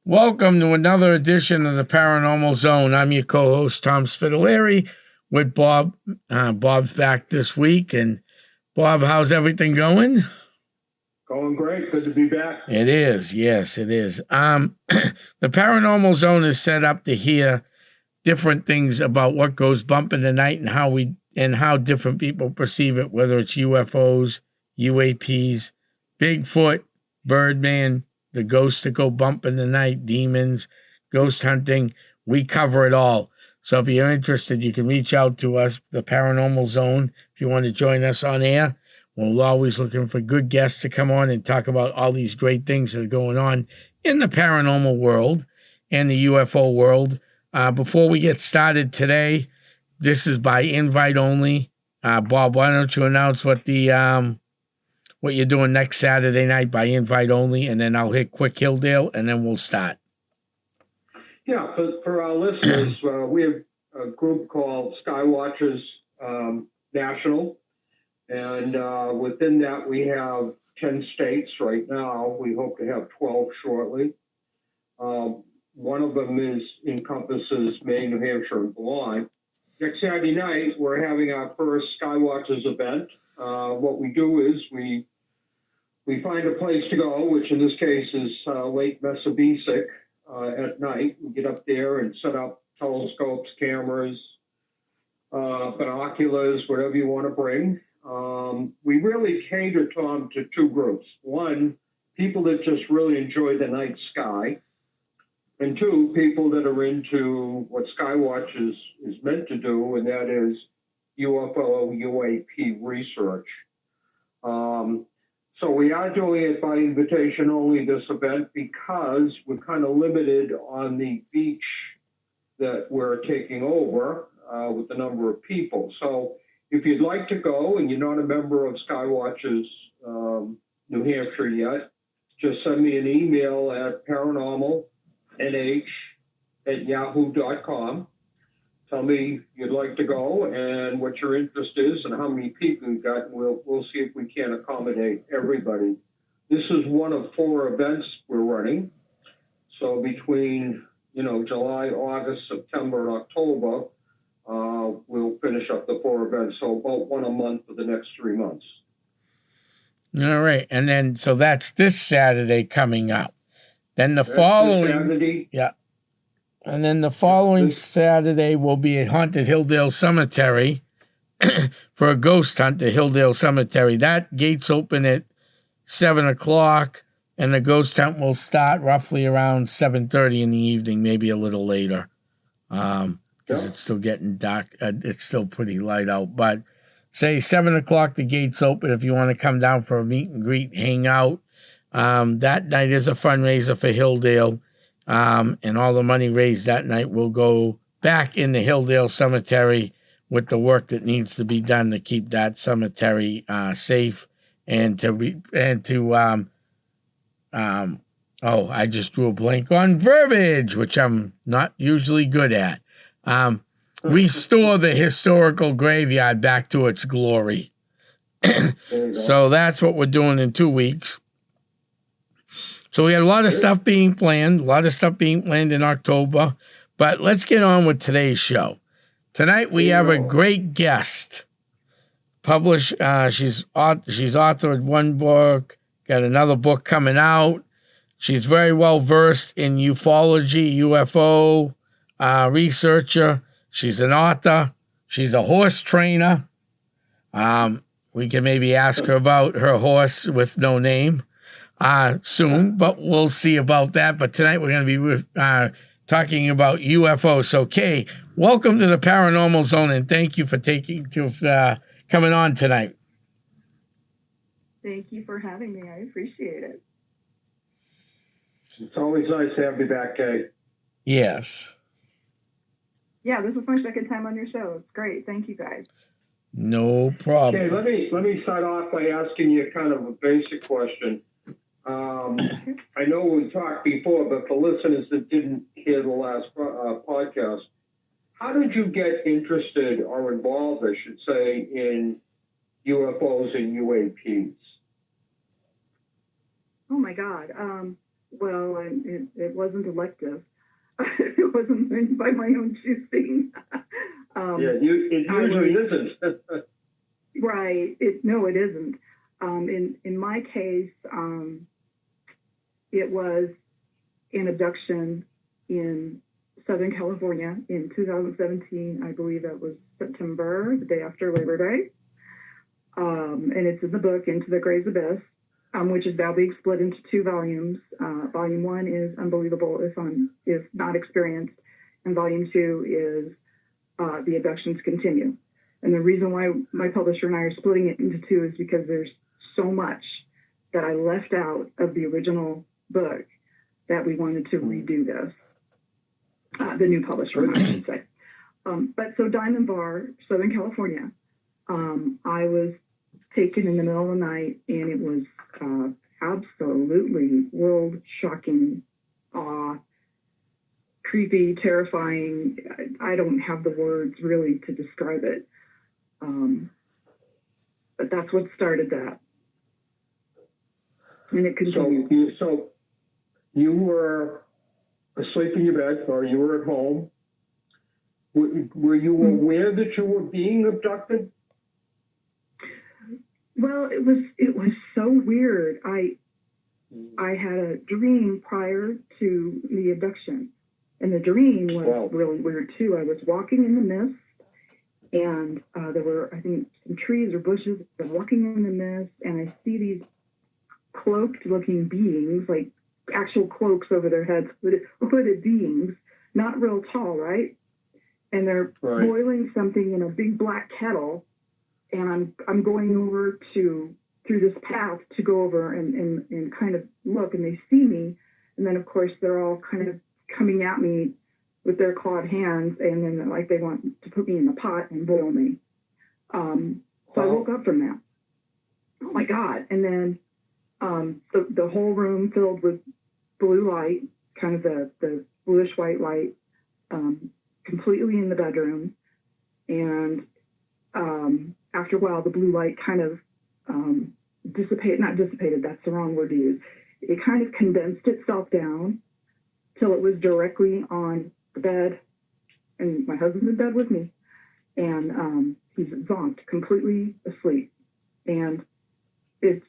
Welcome to another edition of the Paranormal Zone. I'm your co-host, Tom Spitalere, with Bob. Bob's back this week. And Bob, how's everything going? Going great. Good to be back. It is. Yes, it is. The Paranormal Zone is set up to hear different things about what goes bump in the night and how different people perceive it, whether it's UFOs, UAPs, Bigfoot, Birdman, the ghosts that go bump in the night, demons, ghost hunting. We cover it all. So if you're interested, you can reach out to us, the Paranormal Zone, if you want to join us on air. We're always looking for good guests to come on and talk about all these great things that are going on in the paranormal world and the UFO world. Before we get started today, this is by invite only. Bob, why don't you announce what you're doing next Saturday night by invite only, and then I'll hit Quick Hilldale, and then we'll start. Yeah, for our listeners, we have a group called Skywatchers National, and within that we have 10 states right now. We hope to have 12 shortly. One of them encompasses Maine, New Hampshire, and Vermont. Next Saturday night, we're having our first Skywatchers event. What we do is we find a place to go, which in this case is Lake Messabeesic at night. We get up there and set up telescopes, cameras, binoculars, whatever you want to bring. We really cater, Tom, to two groups. One, people that just really enjoy the night sky. And two, people that are into what Skywatch is meant to do, and that is UFO, UAP research. So we are doing it by invitation only, this event, because we're kind of limited on the beach that we're taking over with the number of people. So if you'd like to go and you're not a member of Skywatchers New Hampshire yet, just send me an email at paranormalnh@yahoo.com. Tell me you'd like to go and what your interest is and how many people you've got. We'll see if we can accommodate everybody. This is one of 4 events we're running. So between July, August, September, and October, we'll finish up the 4 events. So about one a month for the next 3 months. All right, and then so that's this Saturday coming up. Then the following Saturday. Yeah. And then the following Saturday will be at Haunted Hilldale Cemetery for a ghost hunt at Hilldale Cemetery. That gates open at 7 o'clock, and the ghost hunt will start roughly around 7:30 in the evening, maybe a little later, because it's still getting dark. It's still pretty light out. But say 7 o'clock, the gates open if you want to come down for a meet and greet, hang out. That night is a fundraiser for Hilldale. And all the money raised that night will go back in the Hilldale Cemetery with the work that needs to be done to keep that cemetery safe and I just drew a blank on verbiage, which I'm not usually good at. Restore the historical graveyard back to its glory. So that's what we're doing in 2 weeks. So we had a lot of stuff being planned, in October. But let's get on with today's show. Tonight we have a great guest. She's authored one book, got another book coming out. She's very well versed in ufology, UFO researcher. She's an author. She's a horse trainer. We can maybe ask her about her horse with no name soon, but we'll see about that. But tonight we're going to be talking about UFO. So, Kay, welcome to the Paranormal Zone, and thank you for coming on tonight. Thank you for having me. I appreciate it. It's always nice to have you back, Kay. Yes. Yeah, this is my second time on your show. It's great. Thank you, guys. No problem. Okay, let me start off by asking you kind of a basic question. I know we talked before, but for listeners that didn't hear the last podcast, how did you get interested or involved, I should say, in UFOs and UAPs? Oh my God. Well, it wasn't elective. It wasn't by my own choosing. It usually isn't. Right. No, it isn't. In my case, it was an abduction in Southern California in 2017. I believe that was September, the day after Labor Day. And it's in the book, Into the Gray's Abyss, which is now being split into 2 volumes. Volume 1 is Unbelievable if not experienced, and Volume 2 is The Abductions Continue. And the reason why my publisher and I are splitting it into 2 is because there's so much that I left out of the original book that we wanted to redo this. The new publisher, I should say. But so Diamond Bar, Southern California, I was taken in the middle of the night, and it was absolutely world-shocking, creepy, terrifying. I don't have the words really to describe it. But that's what started that. And it continued. So you were asleep in your bed, or you were at home. Were you aware that you were being abducted? Well, it was so weird. I had a dream prior to the abduction, and the dream was really weird too. I was walking in the mist, and there were, I think, some trees or bushes. I'm walking in the mist, and I see these cloaked-looking beings, like actual cloaks over their heads, hooded beings, not real tall, right? And they're boiling something in a big black kettle, and I'm going over through this path to go over and kind of look, and they see me, and then of course they're all kind of coming at me with their clawed hands, and then like they want to put me in the pot and boil me. So I woke up from that. Oh my God! And then the whole room filled with blue light, kind of the bluish white light, completely in the bedroom, and after a while the blue light kind of not dissipated, that's the wrong word to use. It kind of condensed itself down till it was directly on the bed, and my husband's in bed with me, and he's zonked, completely asleep, and it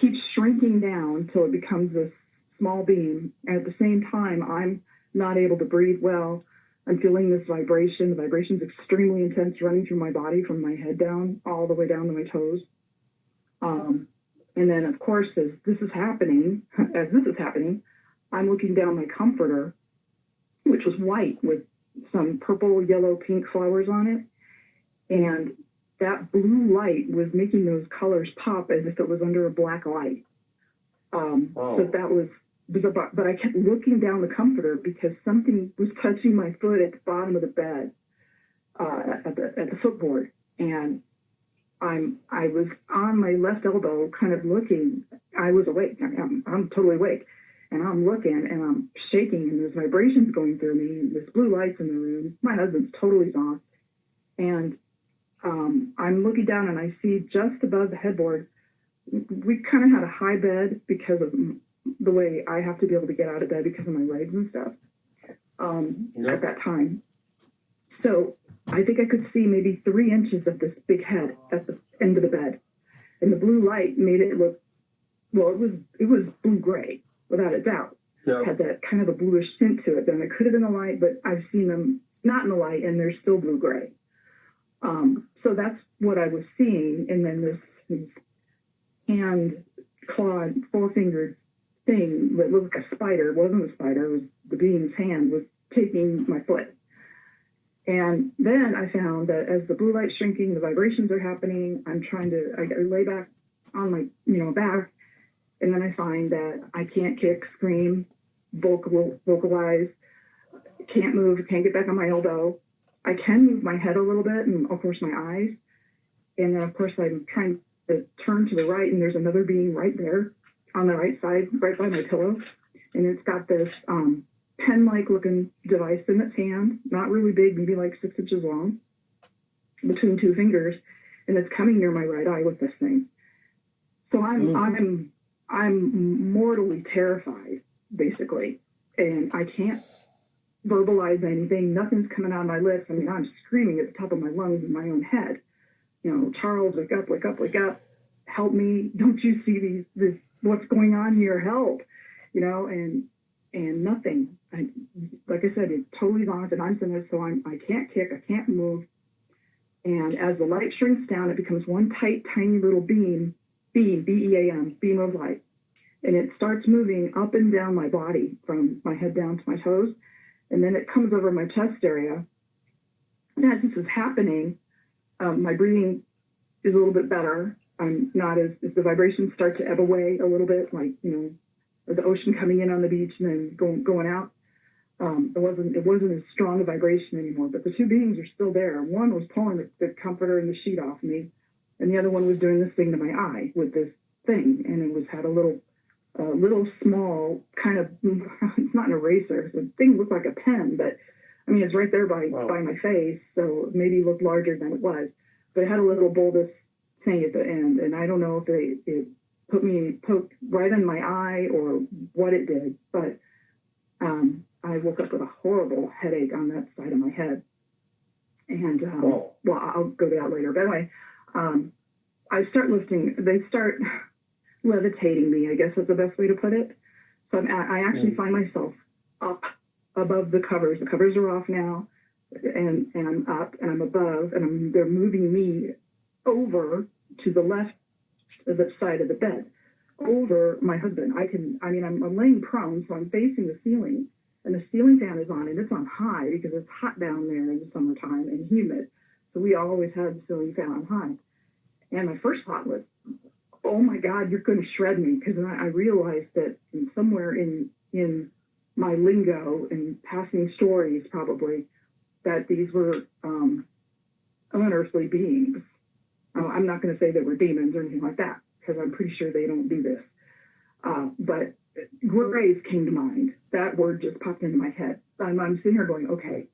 keeps shrinking down till it becomes this small beam, and at the same time I'm not able to breathe well. I'm feeling this vibration. The vibration's extremely intense, running through my body from my head down all the way down to my toes. And then, of course, as this is happening, I'm looking down my comforter, which was white with some purple, yellow, pink flowers on it. And that blue light was making those colors pop as if it was under a black light. So that was, but I kept looking down the comforter because something was touching my foot at the bottom of the bed, at the footboard. And I was on my left elbow, kind of looking. I was awake. I'm totally awake, and I'm looking, and I'm shaking, and there's vibrations going through me. And there's blue lights in the room. My husband's totally zonked, and I'm looking down, and I see just above the headboard. We kind of had a high bed because of the way I have to be able to get out of bed because of my legs and stuff. At that time, so I think I could see maybe 3 inches of this big head at the end of the bed, and the blue light made it look, well, it was blue gray without a doubt. Yeah. Had that kind of a bluish tint to it. Then it could have been a light, but I've seen them not in the light, and they're still blue gray. So that's what I was seeing, and then this hand clawed 4-fingered thing that looked like a spider. It wasn't a spider. It was the being's hand was taking my foot. And then I found that as the blue light's shrinking, the vibrations are happening. I lay back on my, back, and then I find that I can't kick, scream, vocalize, can't move, can't get back on my elbow. I can move my head a little bit, and of course my eyes. And then of course I'm trying to turn to the right, and there's another being right there on the right side, right by my pillow. And it's got this pen-like looking device in its hand, not really big, maybe like 6 inches long, between 2 fingers, and it's coming near my right eye with this thing. So I'm mortally terrified basically. And I can't verbalize anything. Nothing's coming out of my lips. I mean, I'm screaming at the top of my lungs in my own head. Charles, wake up, wake up, wake up. Help me. Don't you see this, what's going on here? Help. And nothing. Like I said, it's totally zonked, and I'm sitting there, so I can't kick, I can't move. And as the light shrinks down, it becomes one tight, tiny little beam, B-E-A-M, beam of light. And it starts moving up and down my body from my head down to my toes. And then it comes over my chest area. And as this is happening, my breathing is a little bit better. I'm not as the vibrations start to ebb away a little bit, like, the ocean coming in on the beach and then going out. It wasn't as strong a vibration anymore, but the two beings are still there. One was pulling the comforter and the sheet off me, and the other one was doing this thing to my eye with this thing, and it had a little small kind of, it's not an eraser. The thing looked like a pen, but I mean, it's right there by my face, so maybe it looked larger than it was. But it had a little bulbous thing at the end, and I don't know if it poked right in my eye or what it did, but I woke up with a horrible headache on that side of my head. And, well, I'll go to that later. But anyway, they start levitating me, I guess is the best way to put it. So I actually find myself up above the covers. The covers are off now, and I'm up and I'm above, and they're moving me over to the left side of the bed, over my husband. I'm laying prone, so I'm facing the ceiling, and the ceiling fan is on, and it's on high because it's hot down there in the summertime and humid. So we always have the ceiling fan on high. And my first thought was, oh my God, you're going to shred me, because I realized that somewhere in my lingo and passing stories, probably, that these were unearthly beings. I'm not going to say they were demons or anything like that, because I'm pretty sure they don't do this. But grays came to mind. That word just popped into my head. I'm sitting here going, okay,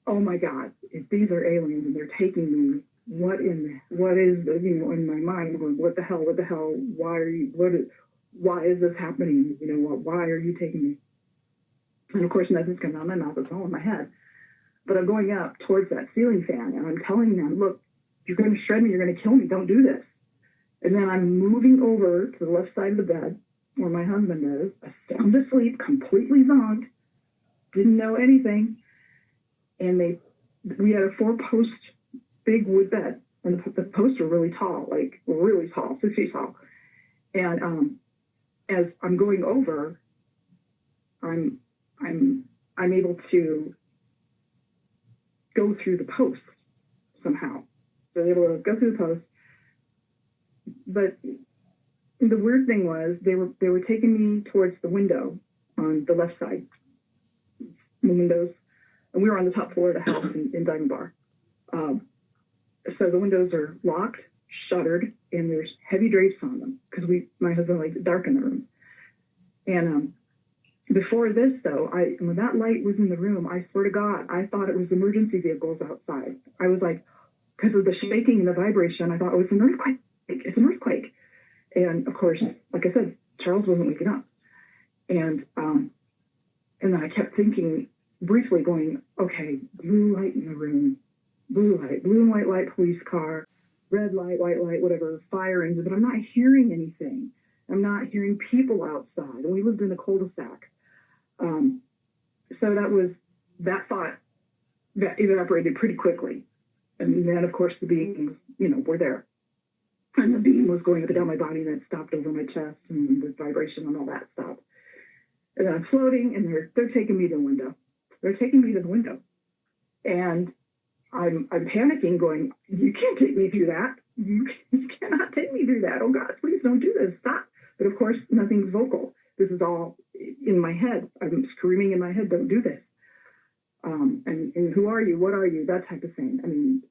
oh my God, if these are aliens and they're taking me, what is in my mind going, what the hell, why is this happening? Why are you taking me? And of course, nothing's coming out of my mouth, it's all in my head. But I'm going up towards that ceiling fan, and I'm telling them, look, you're going to shred me, you're going to kill me, don't do this. And then I'm moving over to the left side of the bed, where my husband is, sound asleep, completely zonked, didn't know anything. And we had a 4-post big wood bed, and the posts were really tall, 6 feet tall. And as I'm going over, I'm able to go through the post somehow. So I'm able to go through the post. But the weird thing was they were taking me towards the window on the left side, the windows, and we were on the top floor of the house in Diamond Bar. So the windows are locked, shuttered, and there's heavy drapes on them because my husband likes it dark in the room. And before this, though, when that light was in the room, I swear to God, I thought it was emergency vehicles outside. I was like, because of the shaking and the vibration, I thought, oh, it's an earthquake. It's an earthquake. And of course, like I said, Charles wasn't waking up. And then I kept thinking, briefly going, okay, blue light in the room, blue and white light, police car, red light, white light, whatever, fire engine, but I'm not hearing anything. I'm not hearing people outside. And we lived in a cul-de-sac. So that thought that evaporated pretty quickly. And then, of course, the beings, were there. And the beam was going up and down my body, and then it stopped over my chest, and the vibration and all that stopped. And then I'm floating, and they're taking me to the window. They're taking me to the window. And I'm panicking, going, you can't take me through that. You cannot take me through that. Oh, God, please don't do this. Stop. But, of course, nothing's vocal. This is all in my head. I'm screaming in my head, don't do this. And who are you? What are you? That type of thing. I mean,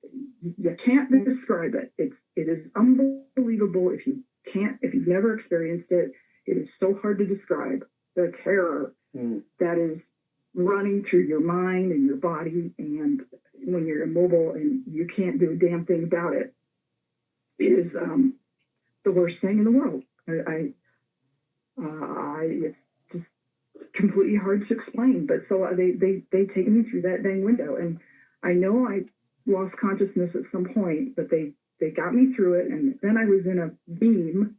you can't describe it. It is unbelievable if you've never experienced it. It is so hard to describe the terror that is running through your mind and your body, and when you're immobile and you can't do a damn thing about it. It is the worst thing in the world. It's just completely hard to explain. But so they take me through that dang window, and I know I lost consciousness at some point, but they got me through it, and then I was in a beam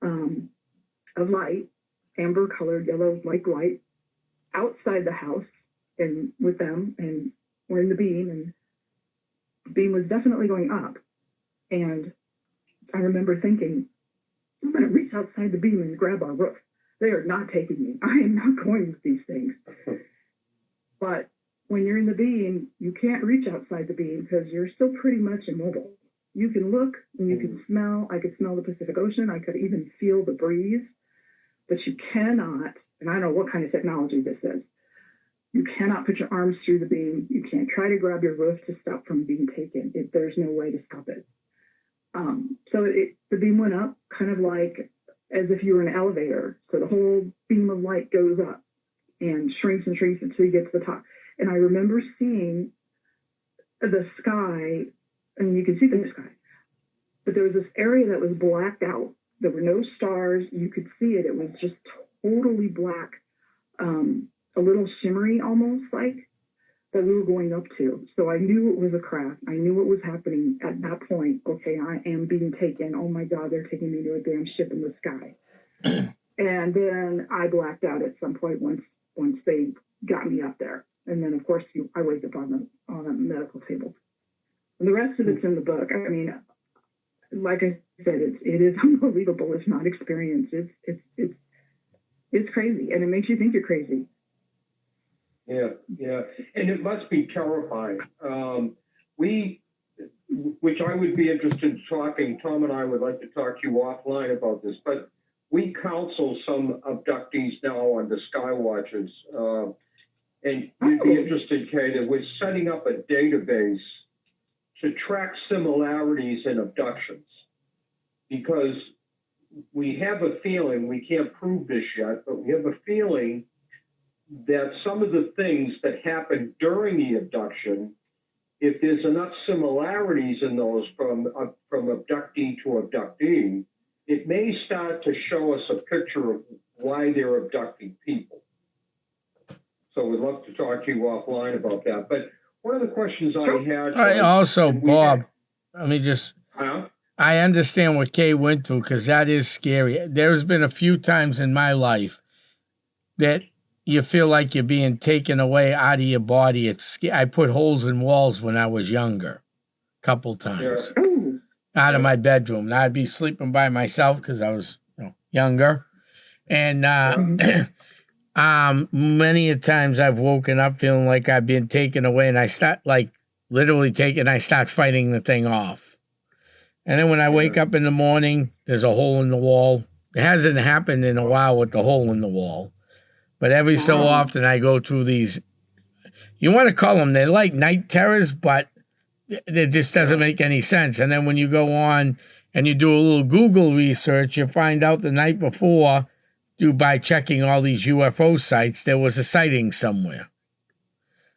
of light, amber colored, yellow like light, outside the house, and with them, and we're in the beam, and the beam was definitely going up, and I remember thinking, I'm going to reach outside the beam and grab our roof. They are not taking me. I am not going with these things. But when you're in the beam, you can't reach outside the beam because you're still pretty much immobile. You can look and you can smell. I could smell the Pacific Ocean. I could even feel the breeze. But you cannot, and I don't know what kind of technology this is, you cannot put your arms through the beam. You can't try to grab your roof to stop from being taken. There's no way to stop it. So the beam went up kind of like as if you were in an elevator. So the whole beam of light goes up and shrinks until you get to the top. And I remember seeing the sky, and you can see the sky, but there was this area that was blacked out. There were no stars. You could see it. It was just totally black, a little shimmery almost like that we were going up to. So I knew it was a craft. I knew what was happening at that point. Okay, I am being taken. Oh my God, they're taking me to a damn ship in the sky. And then I blacked out at some point once they got me up there. And then, of course, I wake up on the medical table. And the rest of it's in the book. I mean, like I said, it is unbelievable. It's not experience. It's crazy, and it makes you think you're crazy. Yeah, and it must be terrifying. Which I would be interested in talking. Tom and I would like to talk to you offline about this, but we counsel some abductees now on the Skywatchers. And you'd be interested, Kate, that we're setting up a database to track similarities in abductions, because we have a feeling, we can't prove this yet, but we have a feeling that some of the things that happen during the abduction, if there's enough similarities in those from abductee to abductee, it may start to show us a picture of why they're abducting people. So we'd love to talk to you offline about that. But one of the questions I had... Also, Bob, let me just... I understand what Kay went through, because that is scary. There's been a few times in my life that you feel like you're being taken away out of your body. I put holes in walls when I was younger, a couple times, out of my bedroom. And I'd be sleeping by myself because I was younger. And many a times I've woken up feeling like I've been taken away, and I start I start fighting the thing off. And then when I wake up in the morning, there's a hole in the wall. It hasn't happened in a while with the hole in the wall. But every so often I go through these, you want to call them, they're like night terrors, but it just doesn't make any sense. And then when you go on and you do a little Google research, you find out the night before, by checking all these UFO sites, there was a sighting somewhere.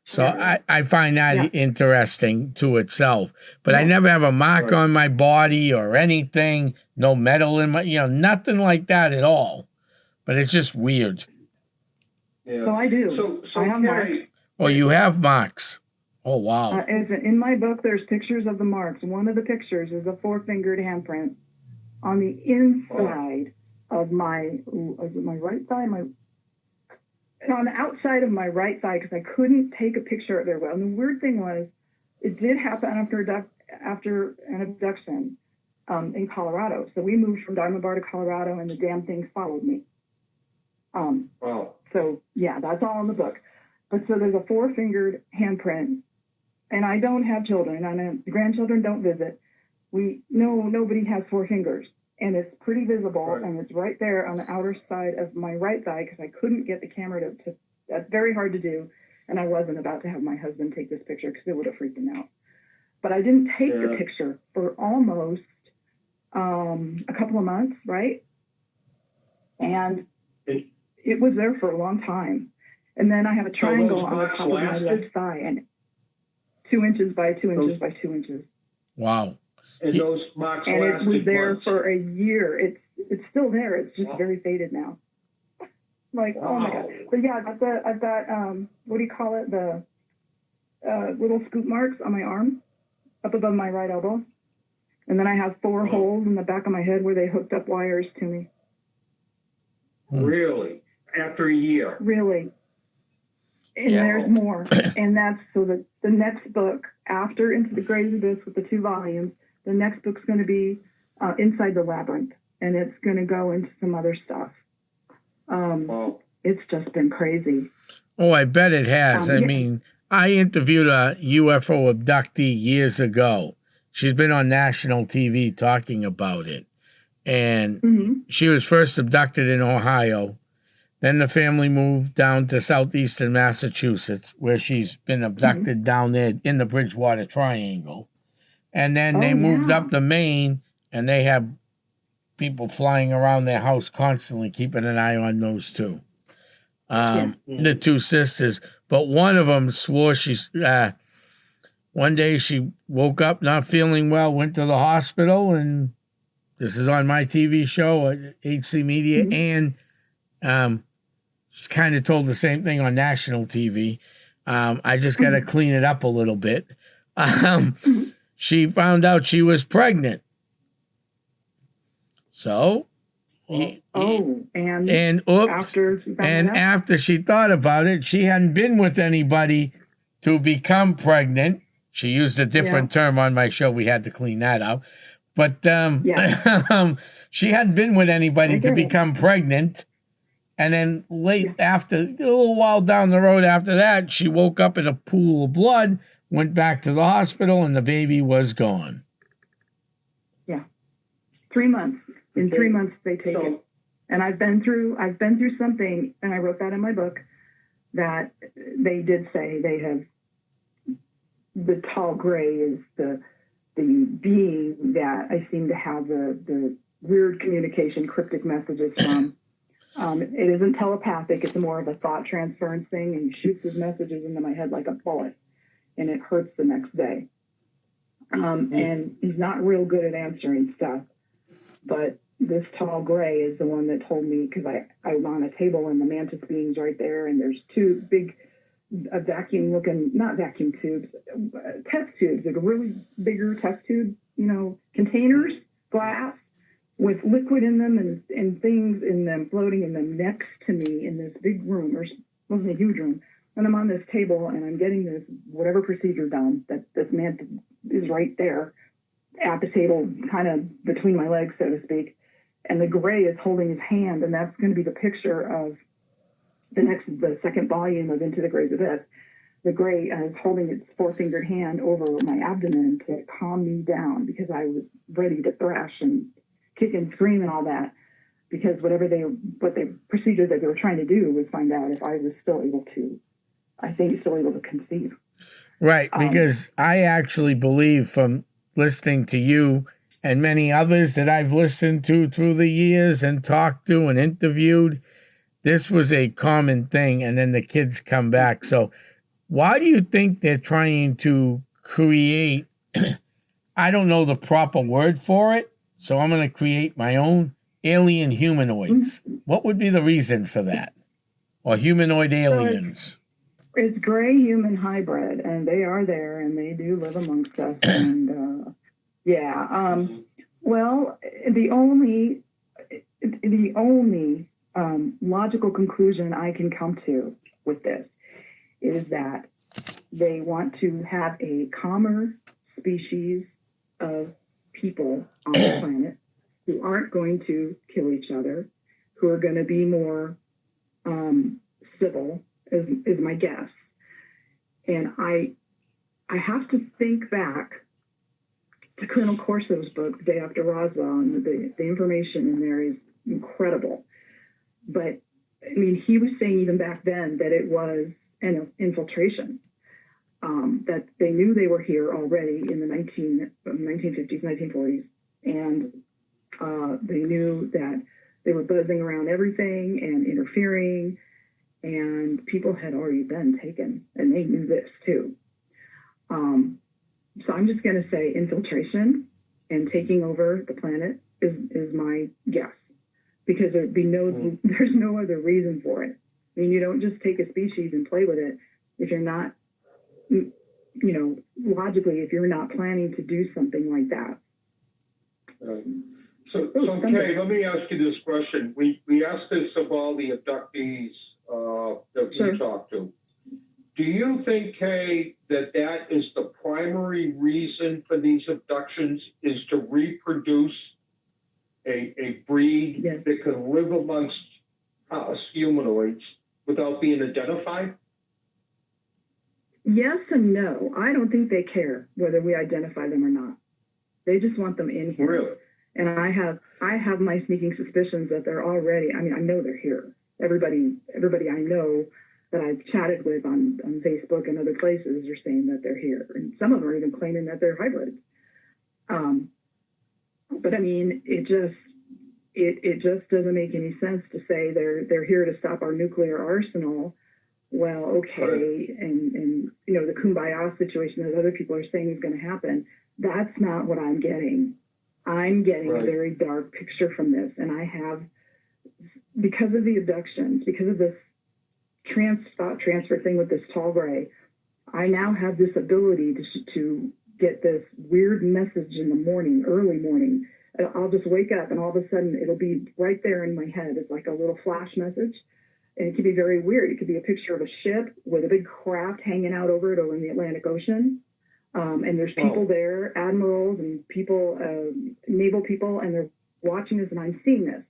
So I find that interesting to itself. But I never have a mark on my body or anything, no metal in my, nothing like that at all. But it's just weird. Yeah. So I do. So I have marks. Oh, you have marks. Oh, wow. In my book, there's pictures of the marks. One of the pictures is a 4-fingered handprint on the inside of my right thigh, on the outside of my right thigh, because I couldn't take a picture of it well. And the weird thing was, it did happen after an abduction in Colorado. So we moved from Diamond Bar to Colorado, and the damn thing followed me. So yeah, that's all in the book. But so there's a 4-fingered handprint, and I don't have children, and the grandchildren don't visit. Nobody has 4 fingers. And it's pretty visible, and it's right there on the outer side of my right thigh, because I couldn't get the camera to that's very hard to do, and I wasn't about to have my husband take this picture because it would have freaked him out. But I didn't take the picture for almost a couple of months, right? And it was there for a long time. And then I have a triangle on the top of my left thigh, and 2 inches by 2 inches by 2 inches. Wow. And those marks and it was there months. for a year. It's still there. It's just very faded now. Like, oh my God. But yeah, I've got what do you call it? The little scoop marks on my arm, up above my right elbow. And then I have 4 holes in the back of my head where they hooked up wires to me. Really? After a year? Really. And there's more. And that's so that the next book, after Into the Grave Abyss with the 2 volumes, the next book's going to be Inside the Labyrinth. And it's going to go into some other stuff. It's just been crazy. Oh, I bet it has. I mean, I interviewed a UFO abductee years ago. She's been on national TV talking about it. And she was first abducted in Ohio. Then the family moved down to southeastern Massachusetts, where she's been abducted down there in the Bridgewater Triangle. And then they moved up to Maine, and they have people flying around their house constantly, keeping an eye on those 2. The 2 sisters. But one of them swore one day she woke up not feeling well, went to the hospital, and this is on my TV show at HC Media, and she kind of told the same thing on national TV. I just got to clean it up a little bit. She found out she was pregnant. So, after she thought about it, she hadn't been with anybody to become pregnant. She used a different term on my show. We had to clean that up. But she hadn't been with anybody to become pregnant. And then after, a little while down the road after that, she woke up in a pool of blood, went back to the hospital, and the baby was gone. Yeah. 3 months. In 3 months, they take it. And I've been through something, and I wrote that in my book, that they did say they have, the tall gray is the being that I seem to have the weird communication, cryptic messages from. It isn't telepathic. It's more of a thought transference thing, and he shoots his messages into my head like a bullet, and it hurts the next day. And he's not real good at answering stuff. But this tall gray is the one that told me, because I'm on a table and the mantis being's right there, and there's 2 big vacuum-looking, not vacuum tubes, test tubes, like a really bigger test tube, containers, glass, with liquid in them and things in them, floating in them next to me in this big room. It wasn't a huge room. And I'm on this table and I'm getting this whatever procedure done, that this man is right there at the table, kind of between my legs, so to speak. And the gray is holding his hand, and that's going to be the picture of the second volume of Into the Grave Abyss. The gray is holding its 4-fingered hand over my abdomen to calm me down, because I was ready to thrash and kick and scream and all that, because what the procedure that they were trying to do was find out if I was still able to conceive. Right, because I actually believe, from listening to you and many others that I've listened to through the years and talked to and interviewed, this was a common thing, and then the kids come back. So why do you think they're trying to create, I don't know the proper word for it, so I'm going to create my own alien humanoids? What would be the reason for that? Or humanoid aliens? It's gray human hybrid, and they are there, and they do live amongst us. And well, the only logical conclusion I can come to with this is that they want to have a calmer species of people on the planet who aren't going to kill each other, who are going to be more civil, is my guess. And I have to think back to Colonel Corso's book, Day After Roswell, and the information in there is incredible. But, I mean, he was saying even back then that it was an infiltration, that they knew they were here already in the 1950s, 1940s, and they knew that they were buzzing around everything and interfering, and people had already been taken, and they knew this too. So I'm just going to say infiltration and taking over the planet is my guess. because there's no other reason for it. I mean, you don't just take a species and play with it if you're not, logically, if you're not planning to do something like that. So Kay, let me ask you this question. We asked this of all the abductees that we talked to. Do you think, Kay, that is the primary reason for these abductions, is to reproduce a breed that can live amongst us humanoids without being identified? Yes and no. I don't think they care whether we identify them or not. They just want them in here. Really? And I have my sneaking suspicions that they're already, I know they're here. Everybody I know that I've chatted with on Facebook and other places are saying that they're here. And some of them are even claiming that they're hybrids. But I mean, it just doesn't make any sense to say they're here to stop our nuclear arsenal. Well, okay, right. And the kumbaya situation that other people are saying is going to happen. That's not what I'm getting. I'm getting a very dark picture from this, and I have, because of the abductions, because of this thought transfer thing with this tall gray, I now have this ability to get this weird message in the morning, early morning. I'll just wake up, and all of a sudden it'll be right there in my head. It's like a little flash message, and it can be very weird. It could be a picture of a ship with a big craft hanging out over it over in the Atlantic Ocean. And there's people there, admirals and people, naval people, and they're watching us, and I'm seeing this.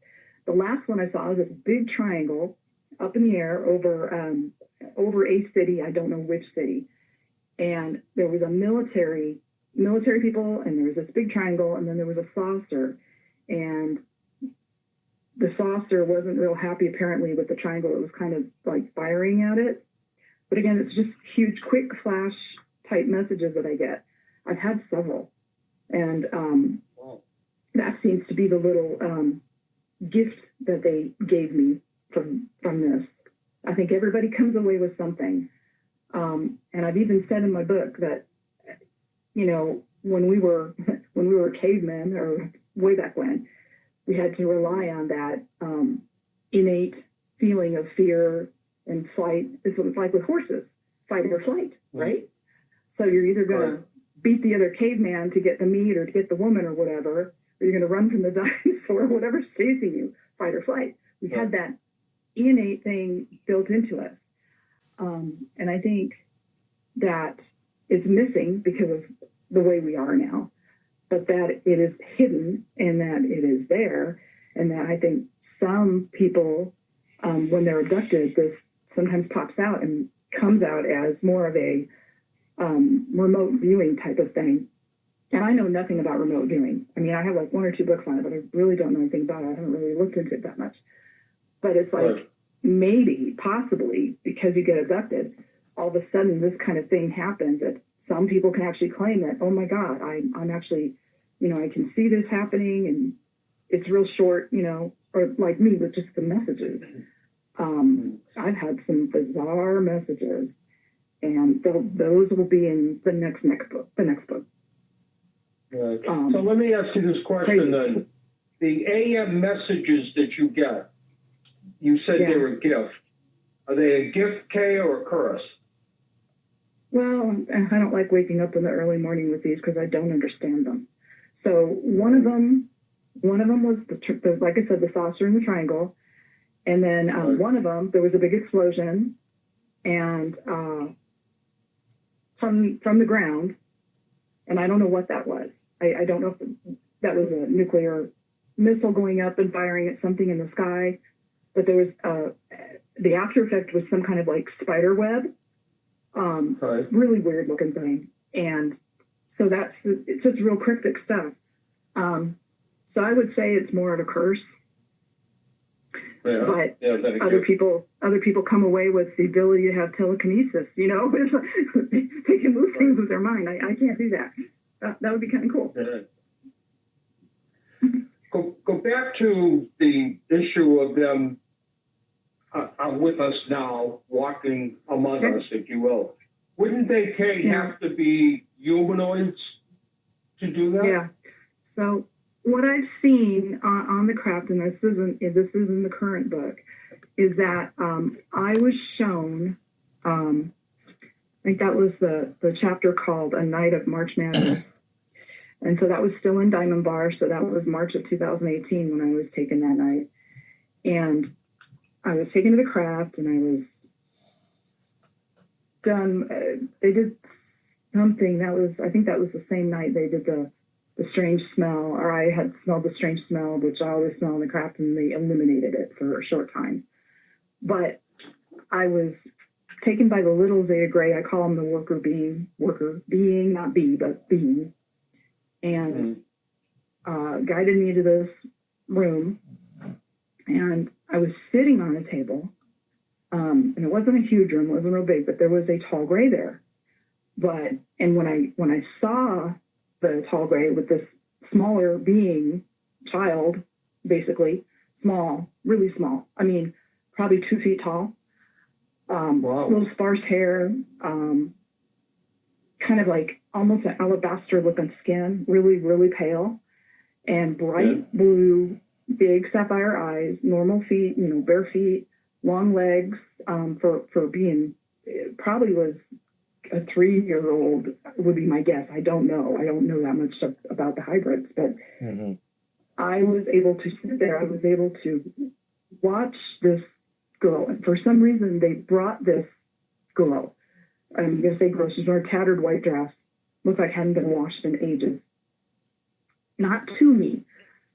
The last one I saw was this big triangle up in the air over a city, I don't know which city. And there was a military people, and there was this big triangle, and then there was a saucer. And the saucer wasn't real happy, apparently, with the triangle. It was kind of like firing at it. But again, it's just huge, quick flash type messages that I get. I've had several, and that seems to be the little gift that they gave me from this. I think everybody comes away with something, and I've even said in my book that when we were cavemen, or way back when, we had to rely on that innate feeling of fear and flight. It's what it's like with horses, fight or flight, right? So you're either going to beat the other caveman to get the meat or to get the woman or whatever, or you're going to run from the dinosaur or whatever's chasing you, fight or flight. We had that innate thing built into us. And I think that it's missing because of the way we are now, but that it is hidden and that it is there. And that I think some people, when they're abducted, this sometimes pops out and comes out as more of a remote viewing type of thing. And I know nothing about remote viewing. I mean, I have like 1 or 2 books on it, but I really don't know anything about it. I haven't really looked into it that much. But it's like maybe, possibly, because you get abducted, all of a sudden this kind of thing happens that some people can actually claim that, oh my God, I'm actually, I can see this happening, and it's real short, or like me with just the messages. I've had some bizarre messages, and those will be in the next book. Right. So let me ask you this question then. The AM messages that you get, you said they're a gift. Are they a gift, Kay, or a curse? Well, I don't like waking up in the early morning with these because I don't understand them. So one of them was like I said, the saucer and the triangle, and then one of them there was a big explosion, and from the ground, and I don't know what that was. I don't know if that was a nuclear missile going up and firing at something in the sky, but there was the after effect was some kind of like spider web, really weird looking thing, and so it's just real cryptic stuff. So I would say it's more of a curse. But other people come away with the ability to have telekinesis. They can move things with their mind. I can't do that. That would be kind of cool. Go back to the issue of them with us now, walking among us, if you will. Wouldn't they, Kay, have to be humanoids to do that? Yeah. So what I've seen on the craft, and this isn't in the current book, is that I was shown. I think that was the chapter called "A Night of March Madness," and so that was still in Diamond Bar. So that was March of 2018 when I was taken that night, and I was taken to the craft, and I was done. They did something I think that was the same night they did the strange smell, or I had smelled the strange smell, which I always smell in the craft, and they eliminated it for a short time. But I was taken by the little Zeta Gray. I call him the worker being, not bee, but being, and guided me to this room. And I was sitting on a table, and it wasn't a huge room, it wasn't real big, but there was a tall gray there. And when I saw the tall gray with this smaller being, child, basically, small, really small. I mean, probably 2 feet tall. Wow. Little sparse hair, kind of like almost an alabaster looking skin, really, really pale, and bright blue, big sapphire eyes, normal feet, bare feet, long legs, for being, probably was a 3-year-old would be my guess. I don't know that much stuff about the hybrids, but I was able to sit there. I was able to watch this girl. And for some reason, they brought this girl. I'm going to say girl. She's wearing a tattered white dress. Looked like hadn't been washed in ages. Not to me,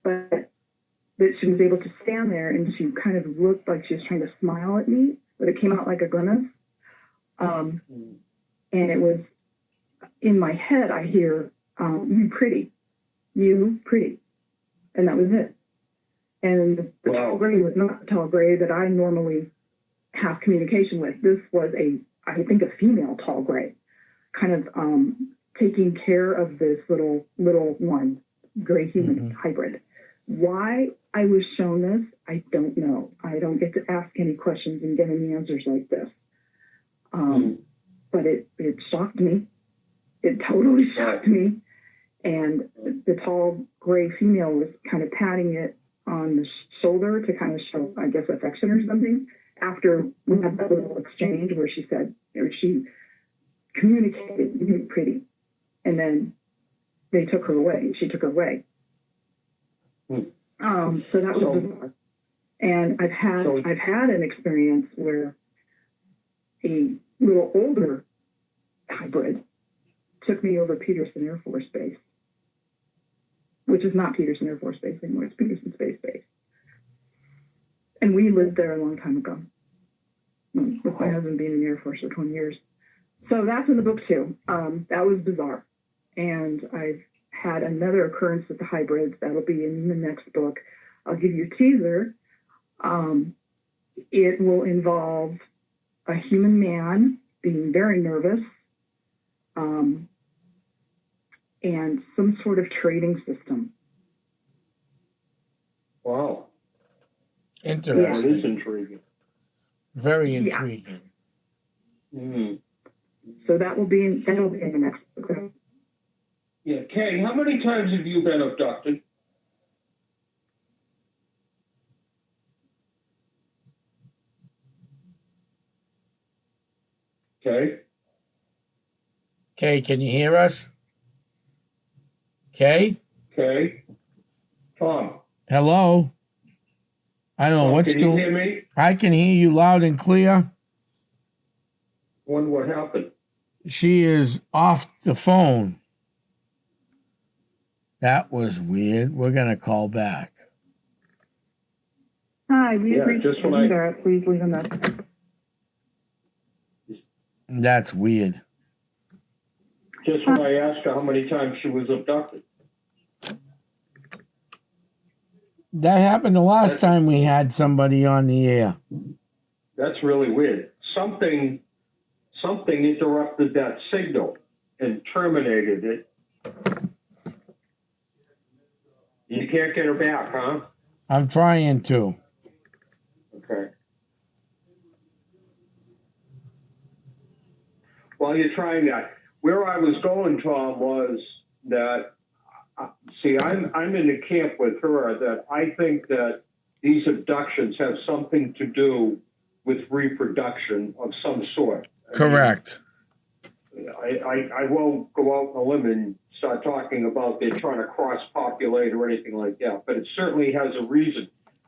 but she was able to stand there, and she kind of looked like she was trying to smile at me, but it came out like a grimace. And it was, in my head, I hear, you pretty. And that was it. And the tall gray was not the tall gray that I normally have communication with. This was I think a female tall gray, kind of taking care of this little one, gray human hybrid. Why I was shown this, I don't know. I don't get to ask any questions and get any answers like this. But it shocked me. It totally shocked me. And the tall gray female was kind of patting it on the shoulder to kind of show, I guess, affection or something. After we had that little exchange where she said, or she communicated, "You're pretty," and then they took her away. She took her away. So that was bizarre. And I've had an experience where a little older hybrid took me over Peterson Air Force Base, which is not Peterson Air Force Base anymore. It's Peterson Space Base. And we lived there a long time ago, with my husband being in the Air Force for 20 years. So that's in the book too. That was bizarre. And I've had another occurrence with the hybrids. That'll be in the next book. I'll give you a teaser. It will involve a human man being very nervous, and some sort of trading system. Wow. Interesting. Yeah, it is intriguing. Very intriguing. So that'll be in the next book. Yeah, Kay, how many times have you been abducted? Okay. Kay, can you hear us? Kay? Okay. Tom. Hello? I don't know what's going on. Can you going on. hear me? I can hear you loud and clear. Wonder what happened. She is off the phone. That was weird. We're going to call back. Hi, we just when I... Please leave a message. That's weird. Just when I asked her how many times she was abducted. That happened the last time we had somebody on the air. That's really weird. Something interrupted that signal and terminated it. You can't get her back, huh? I'm trying to. Okay. While you're trying that, where I was going, Tom, was that See, I'm in the camp with her that I think that these abductions have something to do with reproduction of some sort. Correct. I won't go out on a limb and start talking about they're trying to cross-populate or anything like that, but it certainly has a reason.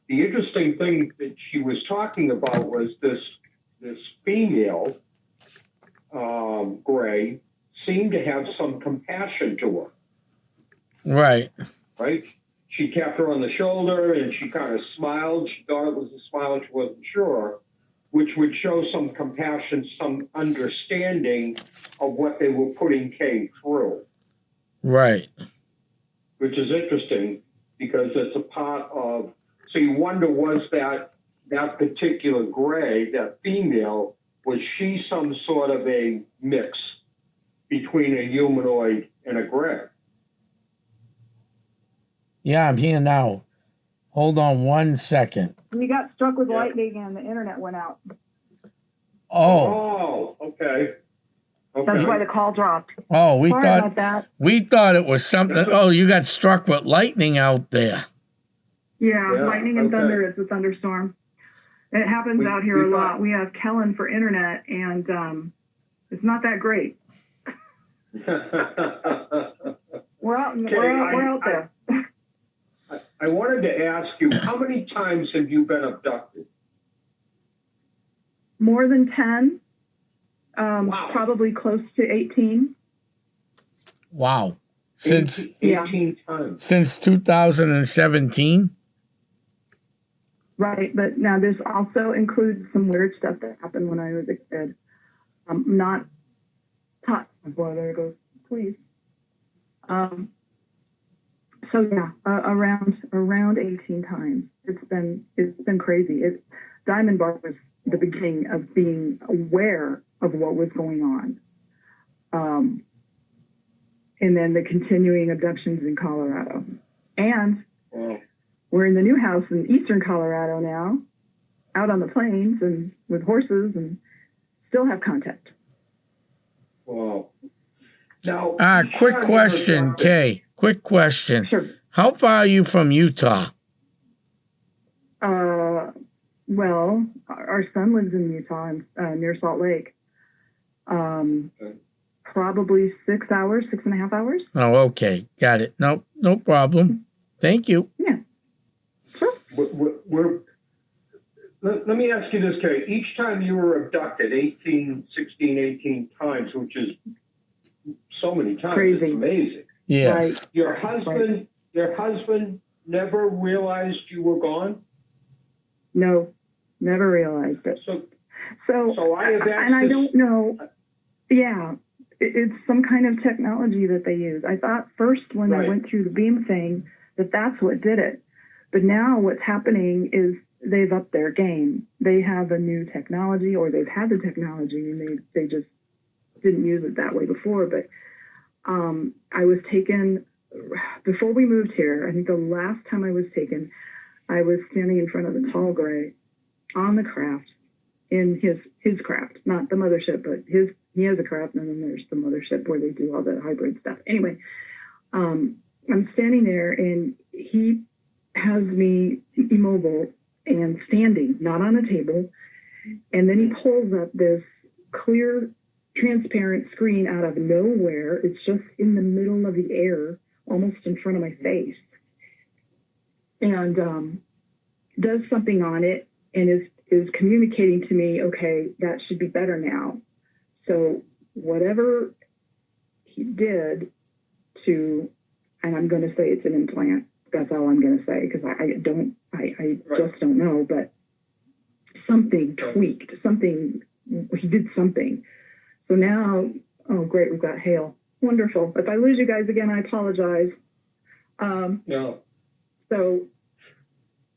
The interesting thing that she was talking about was this female gray seemed to have some compassion to her. Right. Right? She tapped her on the shoulder and she kind of smiled. She thought it was a smile, she wasn't sure, which would show some compassion, some understanding of what they were putting Kay through. Right. Which is interesting because it's a part of, so you wonder, was that particular gray, that female, was she some sort of a mix between a humanoid and a gray? Yeah, I'm here now. Hold on 1 second. We got struck with lightning and the internet went out. Oh. Okay. That's why the call dropped. Oh, we Sorry thought about that. we thought it was something. Oh, you got struck with lightning out there. Yeah, lightning and thunder is a thunderstorm. It happens out here a lot. We have Kellen for internet, and it's not that great. We're out there. I wanted to ask you, how many times have you been abducted? More than 10. Wow. Probably close to 18. Wow. Since 18 times. Since 2017. Right, but now this also includes some weird stuff that happened when I was a kid. Not taught. Boy, there it goes. Please. So yeah, around 18 times. It's been crazy. Diamond Bar was the beginning of being aware of what was going on. And then the continuing abductions in Colorado. And we're in the new house in eastern Colorado now, out on the plains and with horses, and still have contact. Wow. Now, Quick question, Kay. Quick question. Sure. How far are you from Utah? Well, our son lives in Utah, near Salt Lake. Probably 6 hours, 6.5 hours. Oh, okay. Got it. No problem. Thank you. Yeah. Sure. Let me ask you this, Kay. Each time you were abducted, 18 times, which is so many times. Crazy. It's amazing. Yes. Right. Your husband never realized you were gone? No, never realized it. So I have asked and I don't know. Yeah, it's some kind of technology that they use. I thought first when they went through the beam thing that's what did it. But now what's happening is they've upped their game. They have a new technology, or they've had the technology and they just didn't use it that way before. But I was taken before we moved here. I think the last time I was taken, I was standing in front of the tall gray on the craft, in his craft, not the mothership, but he has a craft, and then there's the mothership where they do all the hybrid stuff. Anyway, I'm standing there, and he has me immobile and standing, not on a table, and then he pulls up this clear, transparent screen out of nowhere. It's just in the middle of the air, almost in front of my face, and does something on it, and is communicating to me, okay, that should be better now. So whatever he did to, and I'm going to say it's an implant. That's all I'm going to say, because I just don't know, but something tweaked, he did something. So now, oh great, we've got hail. Wonderful. If I lose you guys again, I apologize. No. So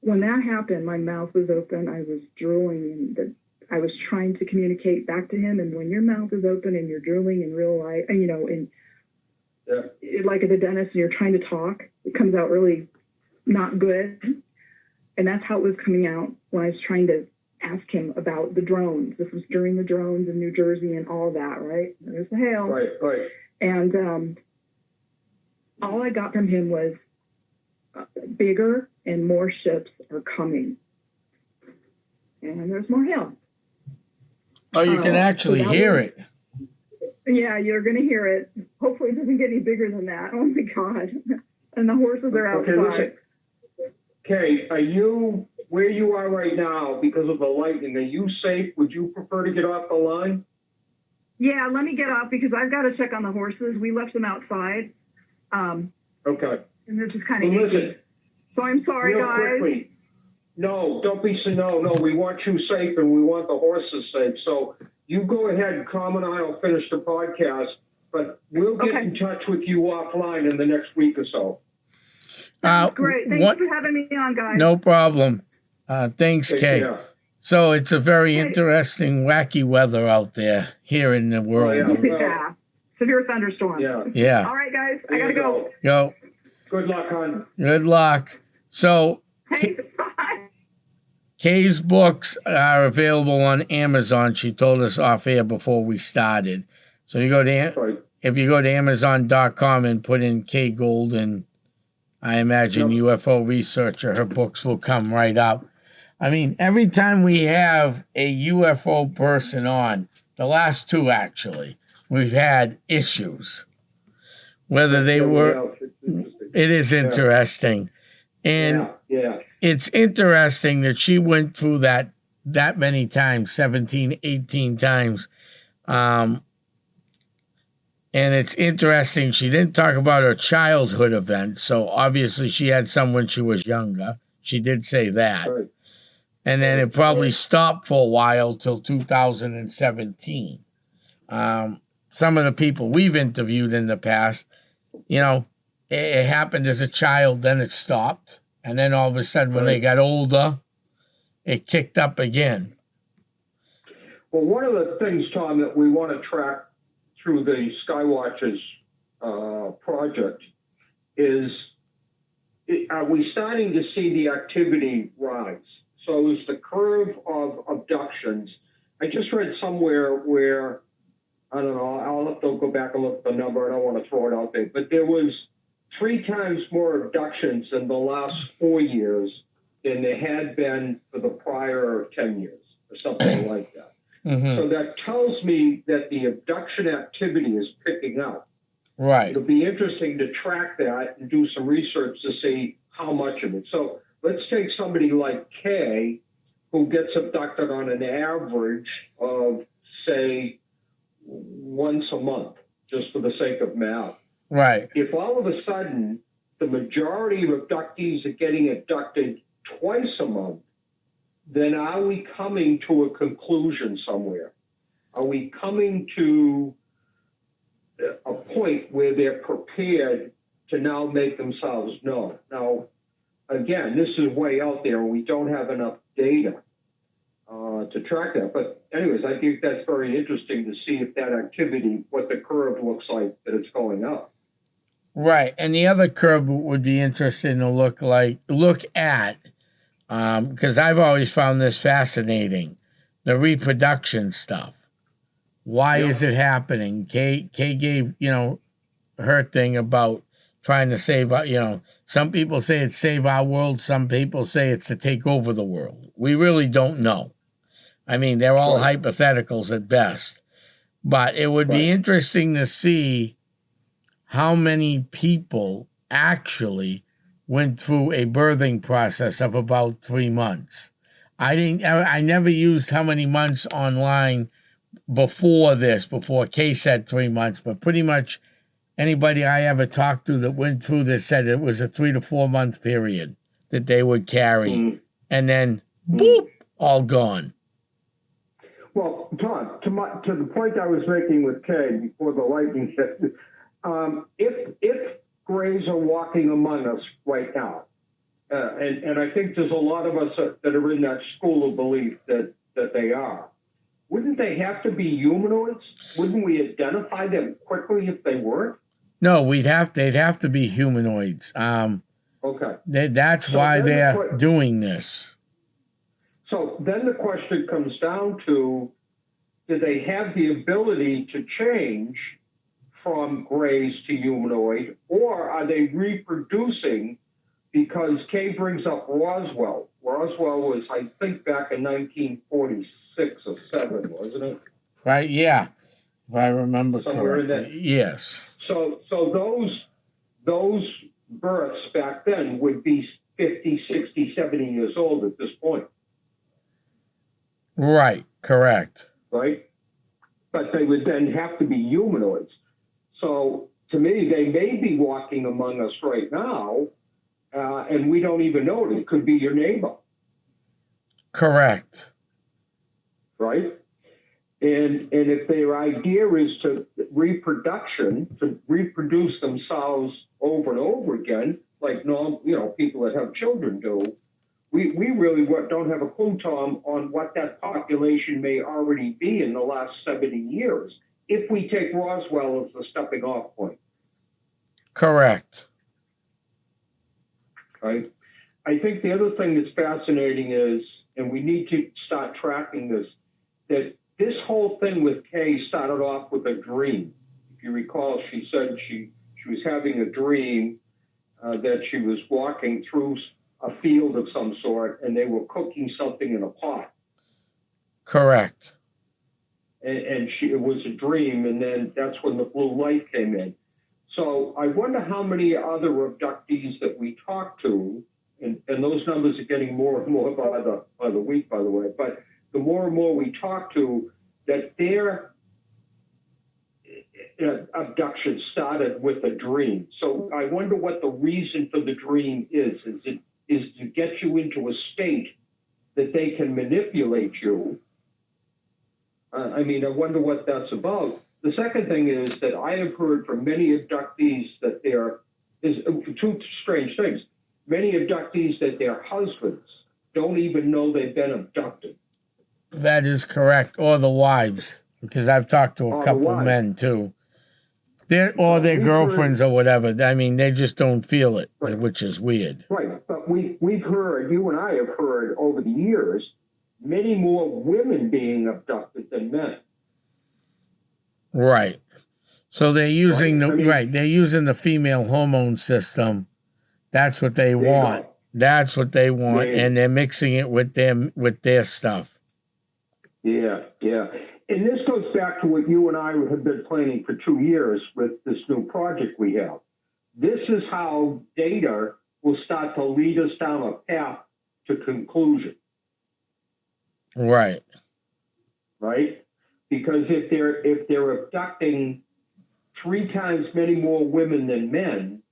when that happened, my mouth was open. I was drooling, and I was trying to communicate back to him. And when your mouth is open and you're drooling in real life, like at the dentist, and you're trying to talk, it comes out really not good. And that's how it was coming out when I was trying to ask him about the drones. This was during the drones in New Jersey and all that, right? There's the hail. Right. And all I got from him was, bigger and more ships are coming. And there's more hail. Oh, you can actually hear it. Yeah, you're going to hear it. Hopefully it doesn't get any bigger than that. Oh, my God. And the horses are outside. Okay, listen. Kay, are you where you are right now because of the lightning? Are you safe? Would you prefer to get off the line? Yeah, let me get off because I've got to check on the horses. We left them outside. Okay. And this is kind of listen. So I'm sorry, Real guys. quickly. No, don't be so. No. We want you safe and we want the horses safe. So you go ahead. Carm and I will finish the podcast, but we'll get in touch with you offline in the next week or so. That's great. Thanks for having me on, guys. No problem. Thanks, Kay. So it's a very interesting, wacky weather out there here in the world. Yeah. Severe thunderstorm. Yeah. All right, guys. I got to go. Go. Good luck, hon. Good luck. So Kay's books are available on Amazon. She told us off air before we started. So you go to if you go to Amazon.com and put in Kay Golden, I imagine UFO researcher, her books will come right up. I mean, every time we have a UFO person on, the last two actually, we've had issues. Whether they were, it is interesting. And it's interesting that she went through that many times, 17, 18 times. And it's interesting. She didn't talk about her childhood event. So obviously she had some when she was younger. She did say that. Right. And then it probably stopped for a while till 2017. Some of the people we've interviewed in the past, it happened as a child, then it stopped. And then all of a sudden when they got older, it kicked up again. Well, one of the things, Tom, that we want to track through the Skywatchers project is, are we starting to see the activity rise? So is the curve of abductions, I just read somewhere where, I don't know, I'll have to go back and look at the number, I don't want to throw it out there, but there was 3 times more abductions in the last 4 years than there had been for the prior 10 years, or something like that. Mm-hmm. So that tells me that the abduction activity is picking up. Right. It'll be interesting to track that and do some research to see how much of it. So let's take somebody like Kay, who gets abducted on an average of, say, once a month, just for the sake of math. Right. If all of a sudden the majority of abductees are getting abducted twice a month, then are we coming to a conclusion somewhere? Are we coming to a point where they're prepared to now make themselves known? Now, again, this is way out there, and we don't have enough data to track that. But anyways, I think that's very interesting to see if that activity, what the curve looks like, that it's going up. Right. And the other curve would be interesting to look at, because I've always found this fascinating, the reproduction stuff. Why is it happening? Kay gave, her thing about trying to save, some people say it's save our world. Some people say it's to take over the world. We really don't know. I mean, they're all hypotheticals at best. But it would be interesting to see how many people actually went through a birthing process of about 3 months. I never used how many months online before Kay said 3 months, but pretty much anybody I ever talked to that went through this said it was a 3 to 4 month period that they would carry, and then boop, all gone. Well, Todd, to the point I was making with Kay before the lightning hit, if Greys are walking among us right now, and I think there's a lot of us that are in that school of belief that they are, wouldn't they have to be humanoids? Wouldn't we identify them quickly if they weren't? No, they'd have to be humanoids. Okay. That's why they're doing this. So then the question comes down to, do they have the ability to change from Greys to humanoid, or are they reproducing because Kay brings up Roswell. Roswell was, I think, back in 1946 or 7, wasn't it? Right? Yeah, if I remember Somewhere in correctly. there. Yes. So those births back then would be 50, 60, 70 years old at this point. Right. Correct. Right? But they would then have to be humanoids. So to me, they may be walking among us right now, and we don't even know it. It could be your neighbor. Correct. Right? And if their idea is to reproduce themselves over and over again, like people that have children do, we really don't have a clue, Tom, on what that population may already be in the last 70 years, if we take Roswell as the stepping off point. Correct. Right? I think the other thing that's fascinating is, and we need to start tracking this, that this whole thing with Kay started off with a dream. If you recall, she said she was having a dream that she was walking through a field of some sort, and they were cooking something in a pot. Correct. And it was a dream, and then that's when the blue light came in. So I wonder how many other abductees that we talk to, and those numbers are getting more and more by the week, by the way, but the more and more we talk to, that their abduction started with a dream. So I wonder what the reason for the dream is. Is to get you into a state that they can manipulate you. I wonder what that's about. The second thing is that I have heard from many abductees that there is two strange things. Many abductees that their husbands don't even know they've been abducted. That is correct. Or the wives, because I've talked to a couple men too. Their girlfriends or whatever. I mean, they just don't feel it, right, which is weird. Right, but we've heard, you and I have heard over the years, many more women being abducted than men. Right. So they're using they're using the female hormone system. That's what they want. That's what they want, and they're mixing it with their stuff. Yeah. And this goes back to what you and I have been planning for 2 years with this new project we have. This is how data will start to lead us down a path to conclusion. Right. Because if they're abducting 3 times many more women than men,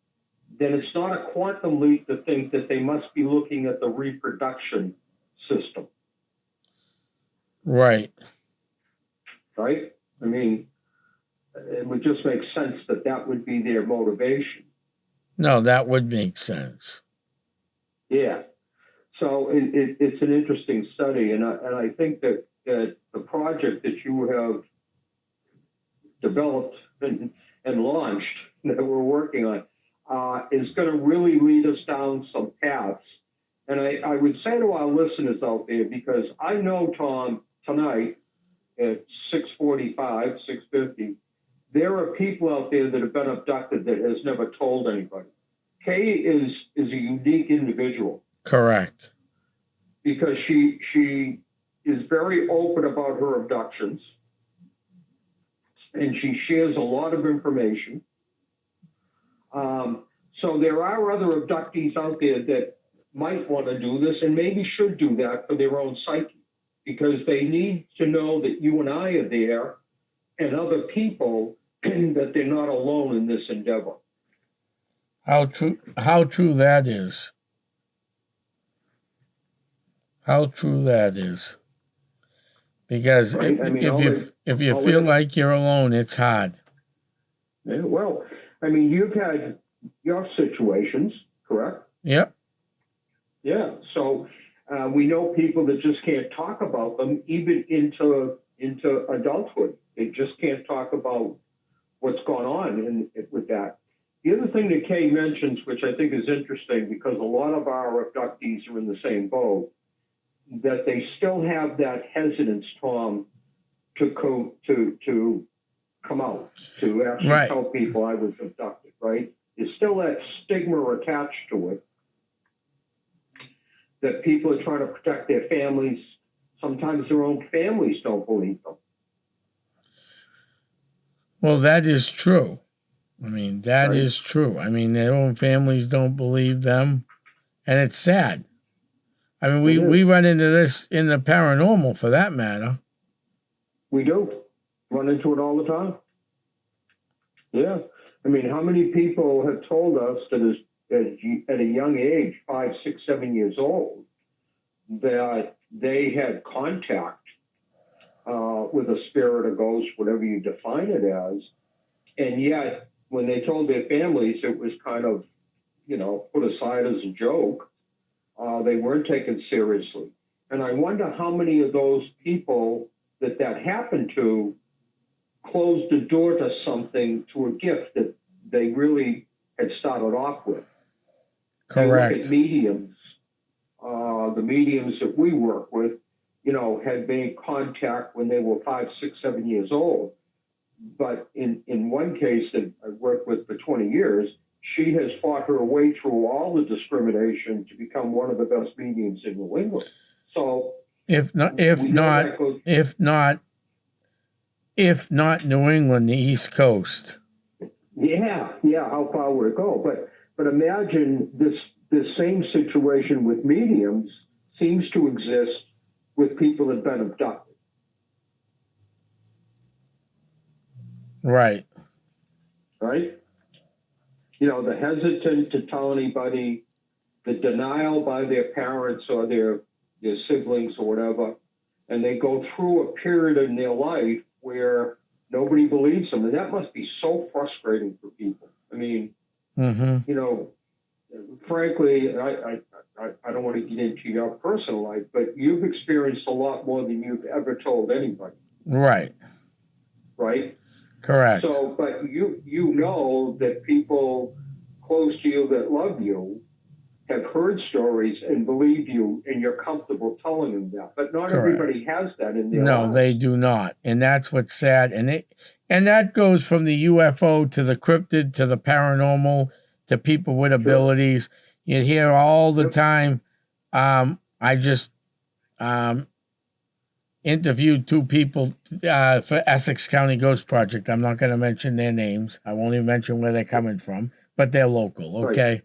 then it's not a quantum leap to think that they must be looking at the reproduction system. Right. I mean, it would just make sense that would be their motivation. No, that would make sense. Yeah. So it's an interesting study, and I think that the project that you have developed and launched that we're working on is going to really lead us down some paths. And I would say to our listeners out there, because I know, Tom, tonight at 6:45, 6:50, there are people out there that have been abducted that has never told anybody. Kay is a unique individual. Correct. Because she is very open about her abductions, and she shares a lot of information. So there are other abductees out there that might want to do this and maybe should do that for their own psyche, because they need to know that you and I are there and other people that they're not alone in this endeavor. How true that is. How true that is. Because if you feel like you're alone, it's hard. Yeah, well, you've had your situations, correct? Yep. Yeah. So we know people that just can't talk about them, even into adulthood. They just can't talk about what's going on with that. The other thing that Kay mentions, which I think is interesting, because a lot of our abductees are in the same boat, that they still have that hesitance, Tom, to come out, to actually tell people I was abducted, right? There's still that stigma attached to it. that people are trying to protect their families. Sometimes their own families don't believe them. Well, that is true. I mean, that Right. is true. I mean, their own families don't believe them, and it's sad. I mean, we run into this in the paranormal, for that matter. We do run into it all the time. Yeah. I mean, how many people have told us that at a young age, 5, 6, 7 years old, that they had contact with a spirit or ghost, whatever you define it as, and yet when they told their families, it was kind of, put aside as a joke. They weren't taken seriously. And I wonder how many of those people that happened to closed the door to something, to a gift that they really had started off with. Correct. You look at mediums, the mediums that we work with, had made contact when they were 5, 6, 7 years old. But in one case that I worked with for 20 years, she has fought her way through all the discrimination to become one of the best mediums in New England. So if not New England, the East Coast. Yeah. How far would it go? But imagine this same situation with mediums seems to exist with people that have been abducted. Right. The hesitant to tell anybody, the denial by their parents or their siblings or whatever, and they go through a period in their life where nobody believes them, and that must be so frustrating for people. I mean, frankly, I don't want to get into your personal life, but you've experienced a lot more than you've ever told anybody. Right. Correct. So, but you know that people close to you that love you have heard stories and believe you, and you're comfortable telling them that. But not everybody has that in their lives. No, they do not, and that's what's sad. And that goes from the UFO to the cryptid to the paranormal to people with abilities. You hear all the time. I just interviewed 2 people for Essex County Ghost Project. I'm not going to mention their names. I won't even mention where they're coming from, but they're local, okay?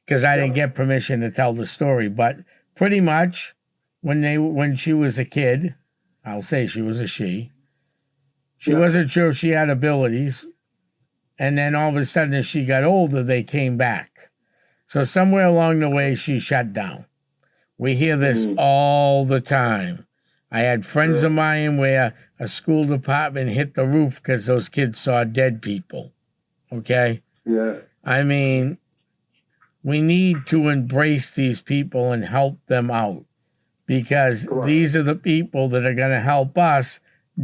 Because I didn't get permission to tell the story. But pretty much, when she was a kid, I'll say she was a she wasn't sure if she had abilities, and then all of a sudden, as she got older, they came back. So somewhere along the way, she shut down. We hear this all the time. I had friends of mine where a school department hit the roof because those kids saw dead people. Okay? Yeah. I mean, we need to embrace these people and help them out, because these are the people that are going to help us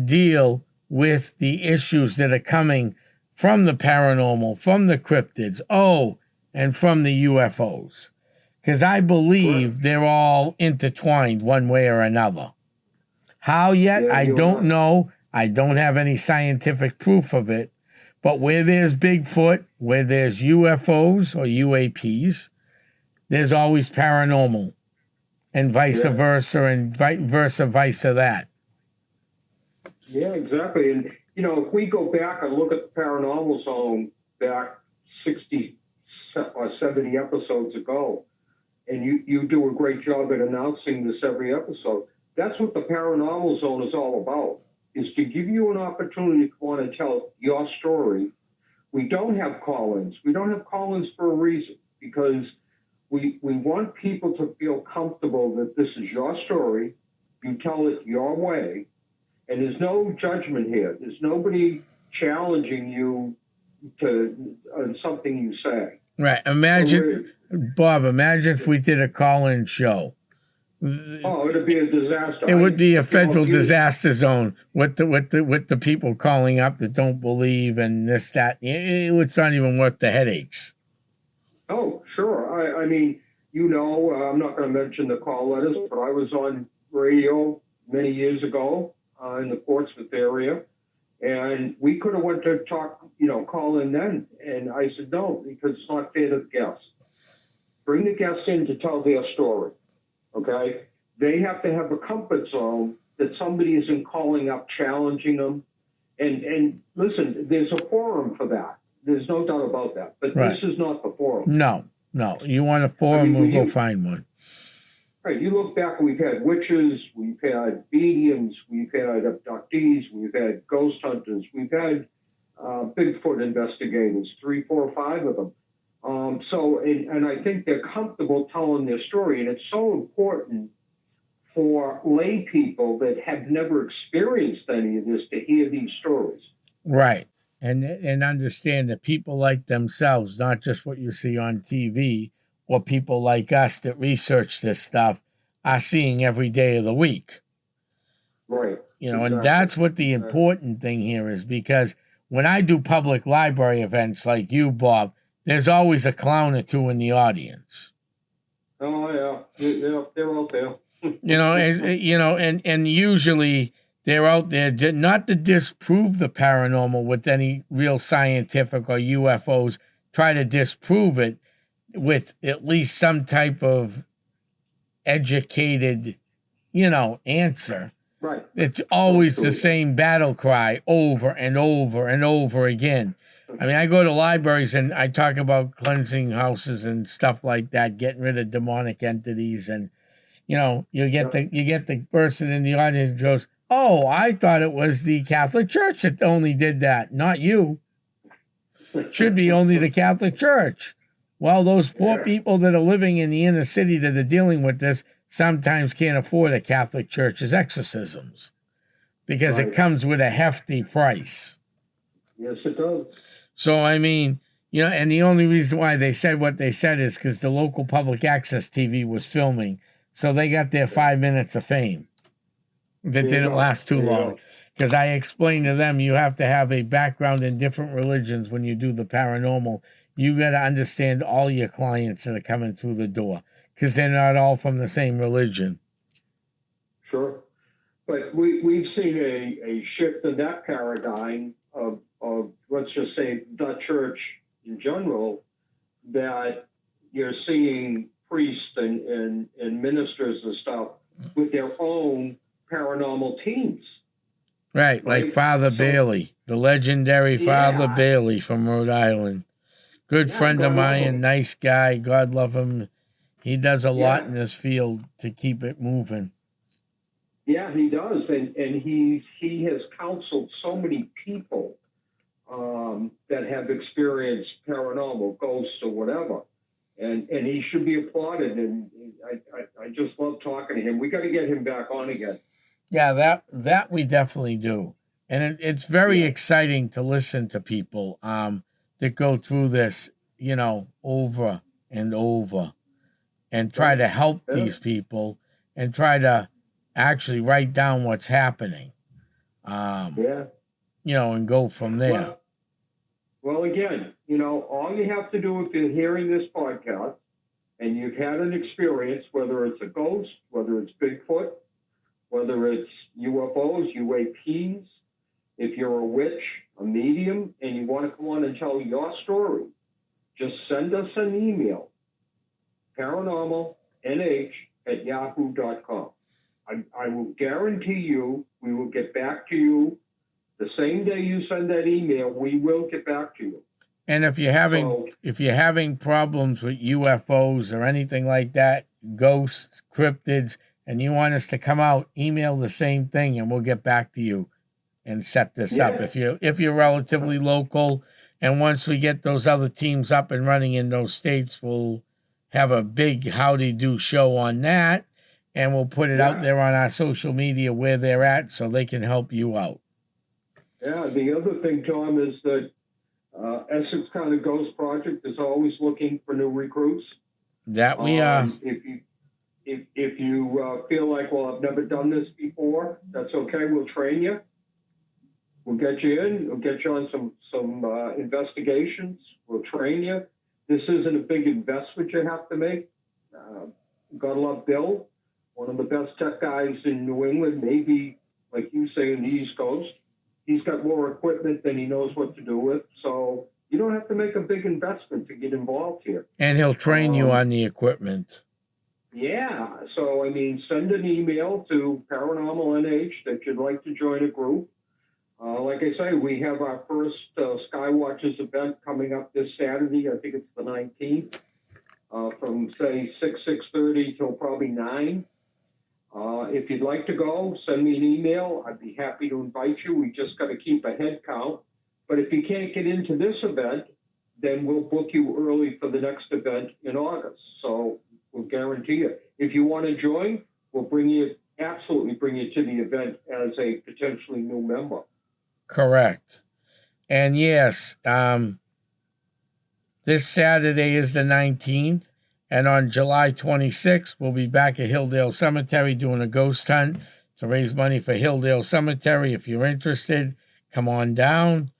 deal with the issues that are coming from the paranormal, from the cryptids, and from the UFOs. Because I believe they're all intertwined one way or another. How yet? I don't know. I don't have any scientific proof of it. But where there's Bigfoot, where there's UFOs or UAPs, there's always paranormal, and vice versa, and vice that. Yeah, exactly. And, if we go back and look at the Paranormal Zone back 60 or 70 episodes ago, and you do a great job at announcing this every episode, that's what the Paranormal Zone is all about, is to give you an opportunity to want to tell your story. We don't have call-ins. We don't have call-ins for a reason, because we want people to feel comfortable that this is your story. You tell it your way, and there's no judgment here. There's nobody challenging you on something you say. Right. Bob, imagine if we did a call-in show. Oh, it'd be a disaster. It would be a federal disaster zone with the people calling up that don't believe and this, that. It's not even worth the headaches. Oh, sure. I mean, I'm not going to mention the call letters, but I was on radio many years ago in the Portsmouth area, and we could have went to talk, call in then. And I said, no, because it's not fair to the guests. Bring the guests in to tell their story. Okay, they have to have a comfort zone that somebody isn't calling up, challenging them. And listen, there's a forum for that. There's no doubt about that. But Right. this is not the forum. No. You want a forum, we'll go find one. Right. You look back, we've had witches, we've had mediums, we've had abductees, we've had ghost hunters, we've had Bigfoot investigators, 3, 4, 5 of them. And I think they're comfortable telling their story. And it's so important for lay people that have never experienced any of this to hear these stories. Right. And understand that people like themselves, not just what you see on TV, or people like us that research this stuff, are seeing every day of the week. Right. You know, and that's what the important thing here is, because when I do public library events like you, Bob, there's always a clown or two in the audience. Oh, yeah. They're out there. And usually they're out there not to disprove the paranormal with any real scientific or UFOs, try to disprove it with at least some type of educated, answer. Right. It's always the same battle cry over and over and over again. I mean, I go to libraries and I talk about cleansing houses and stuff like that, getting rid of demonic entities, and you get the person in the audience who goes, "Oh, I thought it was the Catholic Church that only did that, not you. Should be only the Catholic Church." Well, those poor people that are living in the inner city that are dealing with this sometimes can't afford a Catholic Church's exorcisms because it comes with a hefty price. Yes, it does. So, I mean, and the only reason why they said what they said is because the local public access TV was filming. So they got their 5 minutes of fame that didn't last too long. Because I explained to them, you have to have a background in different religions when you do the paranormal. You got to understand all your clients that are coming through the door, because they're not all from the same religion. Sure. But we've seen a shift in that paradigm of let's just say the church in general, that you're seeing priests and ministers and stuff with their own paranormal teams. Right, like Father Bailey, the legendary Father Bailey from Rhode Island. Good friend of mine, nice guy, God love him. He does a lot in this field to keep it moving. Yeah, he does, and he has counseled so many people that have experienced paranormal, ghosts, or whatever, and he should be applauded. And I just love talking to him. We got to get him back on again. Yeah, that we definitely do, and it's very exciting to listen to people that go through this, over and over, and try to help these people and try to actually write down what's happening. And go from there. Well, again, all you have to do if you're hearing this podcast and you've had an experience, whether it's a ghost, whether it's Bigfoot, whether it's UFOs, UAPs, if you're a witch, a medium, and you want to come on and tell your story, just send us an email, paranormalnh@yahoo.com. I will guarantee you we will get back to you. The same day you send that email, we will get back to you. And if you're having problems with UFOs or anything like that, ghosts, cryptids, and you want us to come out, email the same thing and we'll get back to you and set this up. If you're relatively local, and once we get those other teams up and running in those states, we'll have a big howdy do show on that, and we'll put it out there on our social media where they're at so they can help you out. Yeah, the other thing, Tom, is that Essex County Ghost Project is always looking for new recruits. That we are. If you feel like, well, I've never done this before, that's okay. We'll train you. We'll get you in. We'll get you on some investigations. We'll train you. This isn't a big investment you have to make. Gotta love Bill, one of the best tech guys in New England, maybe, like you say, in the East Coast. He's got more equipment than he knows what to do with. So you don't have to make a big investment to get involved here. And he'll train you on the equipment. Yeah. So, I mean, send an email to Paranormal NH that you'd like to join a group. Like I say, we have our first Skywatchers event coming up this Saturday. I think it's the 19th, from say 6:30 till probably 9. If you'd like to go, send me an email. I'd be happy to invite you. We just got to keep a head count. But if you can't get into this event, then we'll book you early for the next event in August. So we'll guarantee you. If you want to join, we'll absolutely bring you to the event as a potentially new member. Correct. And yes, this Saturday is the 19th. And on July 26th, we'll be back at Hilldale Cemetery doing a ghost hunt to raise money for Hilldale Cemetery. If you're interested, come on down.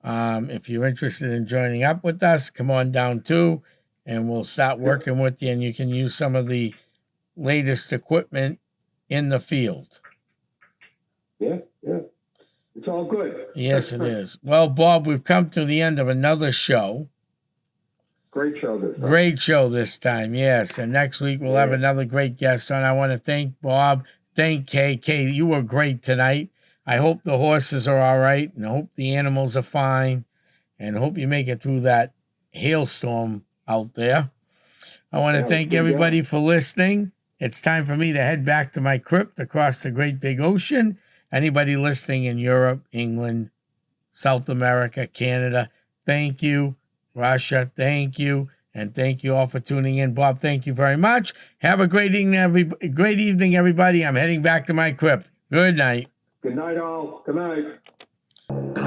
If you're interested in joining up with us, come on down too. And we'll start working with you, and you can use some of the latest equipment in the field. Yeah. It's all good. Yes, it is. Well, Bob, we've come to the end of another show. Great show this time. Great show this time, yes. And next week we'll have another great guest on. I want to thank Bob. Thank Kay. Kay, you were great tonight. I hope the horses are all right, and I hope the animals are fine, and I hope you make it through that hailstorm out there. I want to thank everybody for listening. It's time for me to head back to my crypt across the great big ocean. Anybody listening in Europe, England, South America, Canada, thank you. Russia, thank you. And thank you all for tuning in. Bob, thank you very much. Have a great evening, everybody. I'm heading back to my crypt. Good night. Good night, all. Good night.